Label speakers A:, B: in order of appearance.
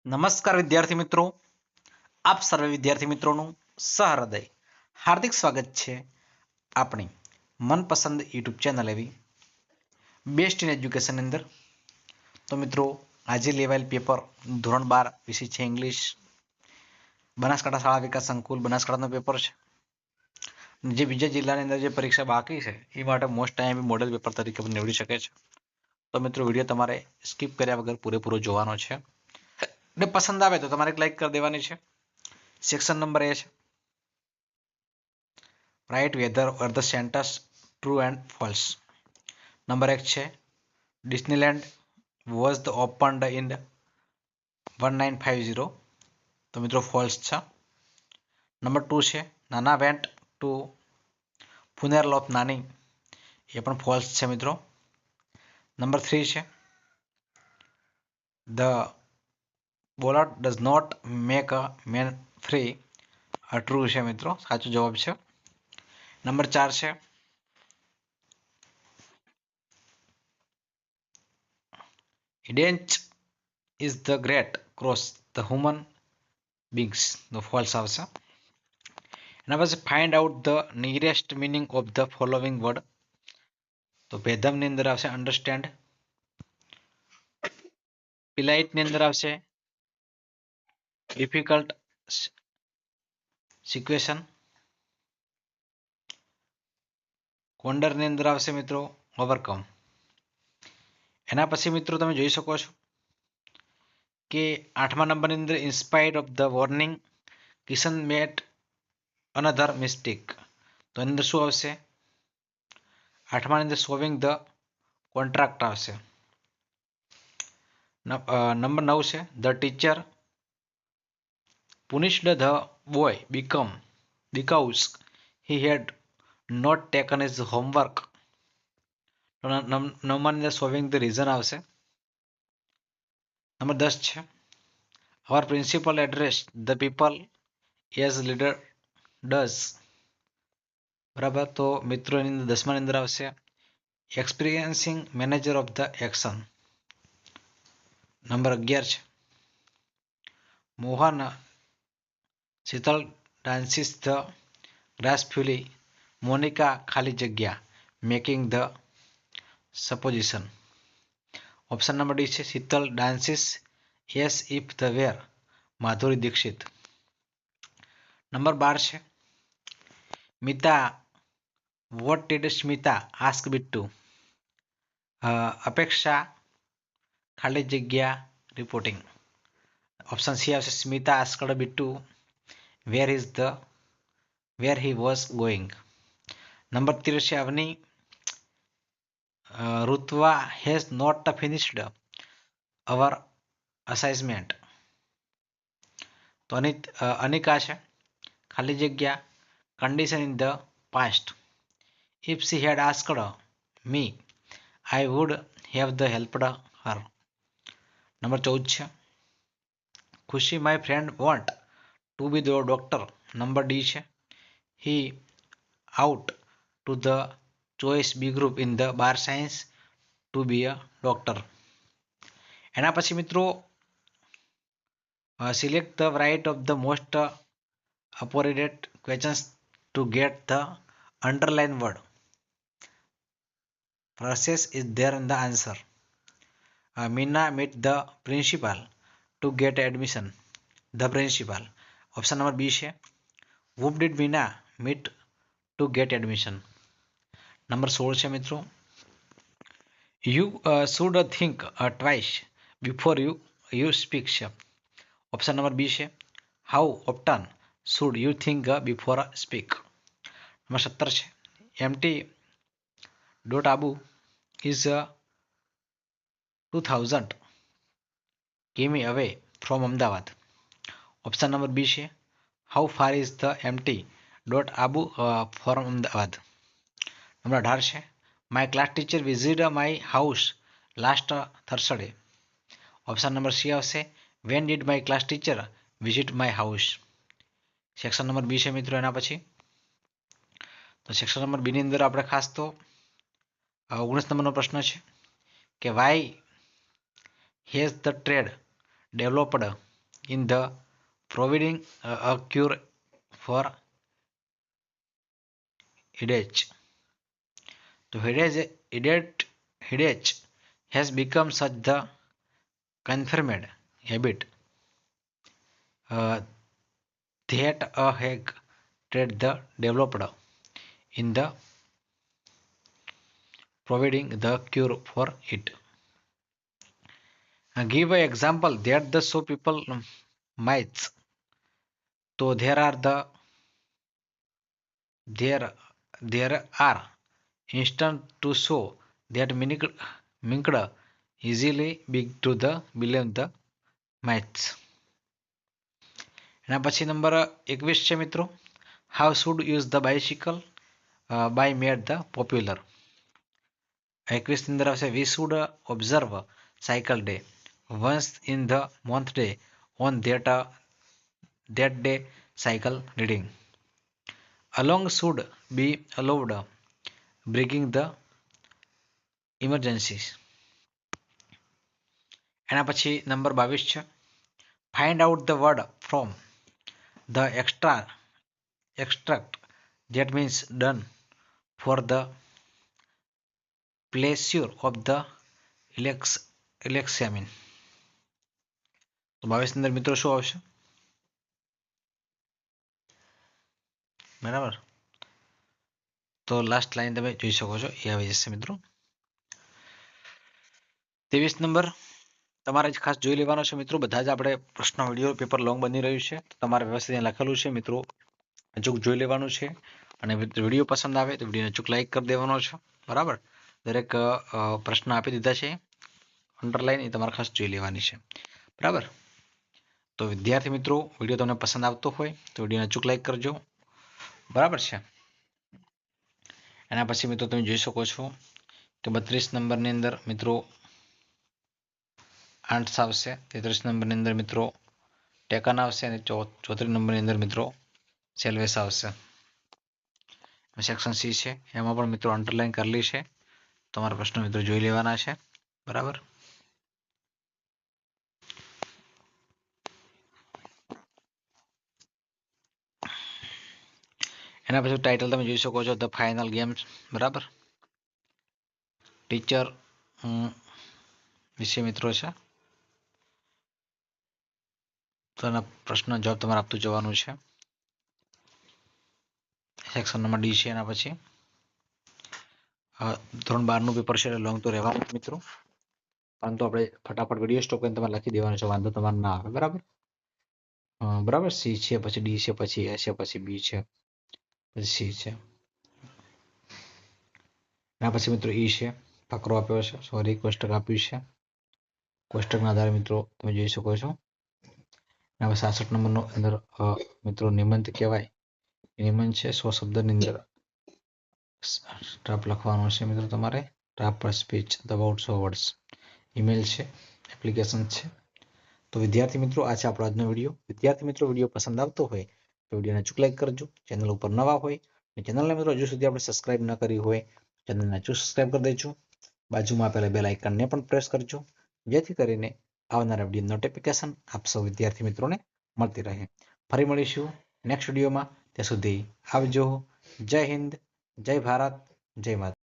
A: નમસ્કાર વિદ્યાર્થી મિત્રો, આપ સર્વે વિદ્યાર્થી મિત્રોનું સહૃદય હાર્દિક સ્વાગત છે આપણી મનપસંદ યુટ્યુબ ચેનલ એવી બેસ્ટ ઇન એજ્યુકેશન અંદર. તો મિત્રો, આજે લેવાયેલ પેપર ધોરણ 12 વિષય છે ઇંગ્લિશ. બનાસકાંઠા શાળા વિકાસ સંકુલ બનાસકાંઠાનું પેપર છે. જે બીજા જિલ્લાની અંદર જે પરીક્ષા બાકી છે એ માટે મોસ્ટ ટાઈમ મોડેલ પેપર તરીકે પણ નીવડી શકે છે. તો મિત્રો, વિડીયો તમારે સ્કીપ કર્યા વગર પૂરેપૂરો જોવાનો છે ને પસંદ આવે તો તમારે લાઈક કરી દેવાની છે. સેક્શન નંબર એ છે write whether or the sentence true and false. Number 1 છે Disneyland was the opened in 1950. તો મિત્રો ફોલ્સ છે. નંબર 2 છે નાના વેન્ટ ટુ ફુનેરલ ઓફ નાની. એ પણ ફોલ્સ છે મિત્રો. નંબર 3 છે the ballot does not make a man free. True છે મિત્રો, સાચો જવાબ છે. નંબર 4 છે હિડેન્ચ is the great cross the human beings. તો ફોલ્સ આવશે. એના પછી find out the nearest meaning of the following word. તો ભેદમની અંદર આવશે અન્ડરસ્ટેન્ડ. પિલાઇટની અંદર આવશે ડિફિકલ્ટ સિચ્યુએશન. કોન્ડરની અંદર આવશે મિત્રો ઓવરકમ. એના પછી મિત્રો તમે જોઈ શકો છો કે 8મા નંબરની અંદર inspired of the warning Kishan met another mistake. તો એની અંદર શું આવશે? 8માની અંદર સોલ્વિંગ ધ કોન્ટ્રાક્ટ આવશે. નંબર 9 છે the teacher punished the boy because he had not taken his homework. તો 9માની અંદર સોલ્વિંગ ધ રીઝન આવશે. નંબર 10 છે our principal address the people as leader does. બરાબર. તો મિત્રો એની અંદર 10માની અંદર આવશે experiencing manager of the action. Number 11 છે Mohan Shital dances the gracefully. Monica ખાલી જગ્યા making the supposition. Option number D છે Shital dances as if the were Madhuri Dixit. Number 12 છે Mita what did Smita ask Bittu. અપેક્ષા ખાલી જગ્યા રિપોર્ટિંગ. ઓપ્શન સી આવશે Smita asked Bittu where he was going. Number 13 છે Avni Rutva has not finished our assignment. તો અનિકા છે ખાલી જગ્યા condition in the past. If she head asked me I would have the helped her. Number 14 છે Khushi my friend want to be the doctor. Number D છે he out to the choice B group in the bar science to be a doctor. એના પછી મિત્રો select the right of the most appropriate questions to get the underlined word. Process is there in the answer. Meena meet the principal to get admission. The principal. Option number B છે whom did Meena meet to get admission. Number 16 છે મિત્રો you should think twice before you speak છે. Option number B છે how often should you think before speak. Number 17 છે empty dot abu is 2000 km away from Ahmedabad. Option number B છે how far is the empty dot abu from Ahmedabad. Number 18 છે my class teacher visited my house last Thursday. Option number C આવશે when did my class teacher visit my house. Section number B છે મિત્રો. એના પછી તો section number બી ની અંદર આપણે ખાસ તો 19 નંબરનો પ્રશ્ન છે કે why has the trade developed in the providing a cure for headache. So headache has become such the confirmed habit uh, that a hack trade the developed in the providing the cure for it. Give an example that the so people mites. So there are instant to show that minked easily big to the billion the maths. એના પછી number 21 છે મિત્રો. How should use the bicycle by made the popular. 21 ની અંદર આવશે we should observe cycle day once in the month day on that day cycle reading. Along should be allowed bringing the emergencies. એના પછી number 22 છે. Find out the word from the extract that means done for the pleasure of the examine. તો 22 અંદર મિત્રો શું આવશે? બરાબર, તો લાસ્ટ લાઈન તમે જોઈ શકો છો એ આવી જશે મિત્રો. 23 નંબર તમારે ખાસ જોઈ લેવાનો છે મિત્રો. બધા જ આપણે પ્રશ્ન વિડીયો પેપર લોંગ બની રહ્યું છે, તો તમારે વ્યવસ્થિત લખેલું છે મિત્રો, અચૂક જોઈ લેવાનું છે. અને વિડીયો પસંદ આવે તો વિડીયોને અચૂક લાઈક કરી દેવાનો છે. બરાબર, દરેક પ્રશ્ન આપી દીધા છે અંડરલાઈન, એ તમારે ખાસ જોઈ લેવાની છે. બરાબર, તો વિદ્યાર્થી મિત્રો વિડીયો તમને પસંદ આવતો હોય તો વિડીયોને અચૂક લાઈક કરજો. બરાબર છે. એના પછી મિત્રો તમે જોઈ શકો છો કે 32 નંબરની અંદર મિત્રો આર્ટ્સ આવશે, 33 નંબરની અંદર મિત્રો ટેકન આવશે અને 34 નંબરની અંદર મિત્રો સેલ્વેસ આવશે. સેક્શન સી છે, એમાં પણ મિત્રો અંડરલાઈન કરેલી છે. તમારા પ્રશ્નો મિત્રો જોઈ લેવાના છે. બરાબર, એના પછી ટાઇટલ તમે જોઈ શકો છો ધ ફાઇનલ ગેમ્સ. બરાબર, ટીચર વિશે મિત્રો છે, તો એના પ્રશ્ન જવાબ તમારે આપતું જવાનું છે. સેક્શન નંબર ડી છે. એના પછી ધોરણ 12નું પેપર છે, લોંગ તો રહેવાનું મિત્રો, પરંતુ આપણે ફટાફટ વિડીયો સ્ટોપ કરીને તમારે લખી દેવાનું છે, વાંધો તમારે ના આવે. બરાબર, બરાબર, સી છે, પછી ડી છે, પછી એ છે, પછી બી છે, પછી સી છે. એના પછી મિત્રો ઈ છે, ફકરો આપ્યો છે, સોરી કોષ્ટક આપ્યું છે, કોષ્ટકના આધારે મિત્રો તમે જોઈ શકો છો. એના પછી 66 નંબરનો અંદર મિત્રો નિબંધ કહેવાય, નિબંધ છે 100 શબ્દની અંદર ડ્રાફ્ટ લખવાનો છે મિત્રો તમારે. ડ્રાફ્ટ પર સ્પીચ અબાઉટ 100 વર્ડ્સ. ઈમેલ છે, એપ્લિકેશન છે. તો વિદ્યાર્થી મિત્રો આ છે આપણો આજનો વિડીયો. વિદ્યાર્થી મિત્રો વિડીયો પસંદ આવતો હોય તો વિડીયોને અચૂક લાઈક કરજો. ચેનલ ઉપર નવા હોય અને ચેનલને મિત્રો હજુ સુધી આપણે સબસ્ક્રાઇબ ન કરી હોય ચેનલને અચૂક સબસ્ક્રાઇબ કરી દેજો. બાજુમાં આપેલા બેલ આઇકનને પણ પ્રેસ કરજો, જેથી કરીને આવનારા વિડીયો નોટિફિકેશન આપ સૌ વિદ્યાર્થી મિત્રોને મળતી રહે. ફરી મળીશું નેક્સ્ટ વિડીયોમાં. ત્યાં સુધી આવજો. જય હિન્દ, જય ભારત, જય માતા.